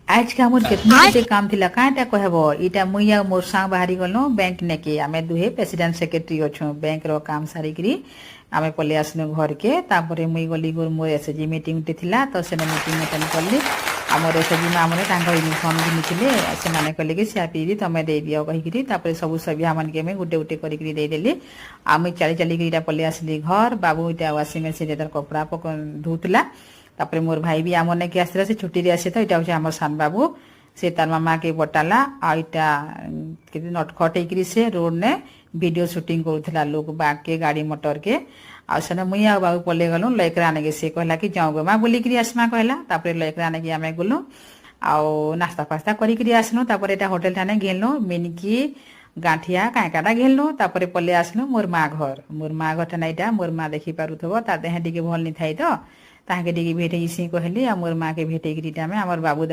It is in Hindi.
आज का मोर केतनो गुटे काम थिला काटा कहब इटा मुई आ मोर सांग बाहरी गलो बैंक नेके आमे दुहे प्रेसिडेंट सेक्रेटरी अछो बैंक रो काम सारी करी आमे पले आसनु घर के तापरे मुई गली गुर मोर एसजी मीटिंग टे थिला तो सेने मीटिंग अटेंड करली हमर एसजी मामने तांको यूनिफॉर्म घिनिथिले से माने कहले कि सीआरपी तमे दे दियो कहि करी तापरे सब सभ्या मन के में गुटे गुटे करी करी दे देली आमे चाली चाली करी इटा पले आसली घर बाबू इटा वाशिंग मशीन रे कपड़ा धुतला तापरे मोर भाई भी आमने के आसला से छुट्टी रे आसे तो इटा होचे हमर सान बाबू से तार मामा के बटाला आ इटा के नटखट होकरी से रोड ने वीडियो शूटिंग करूथला लोग बाग के गाड़ी मोटर के आ सने मुई आ बाबू पले गलो लयकरा आने के से कहला कि जाओ गो मा बोली करी आसमा कहला तापरे लयकरा आने के आमे गलो आ नाश्ता पास्ता करी करी आसनो तापरे एटा होटल थाने गेलनो मिनकी गांठिया कांकाटा घेलनो तापरे पले आसनो मोर माँ घर ठाना इटा मोर माँ देखि पारुथबो ता देह टिके भल नि थाई तो ताके टिके भेटे इसी कहली आ मोर माँ के भेटे गिरीटा में हमर बाबू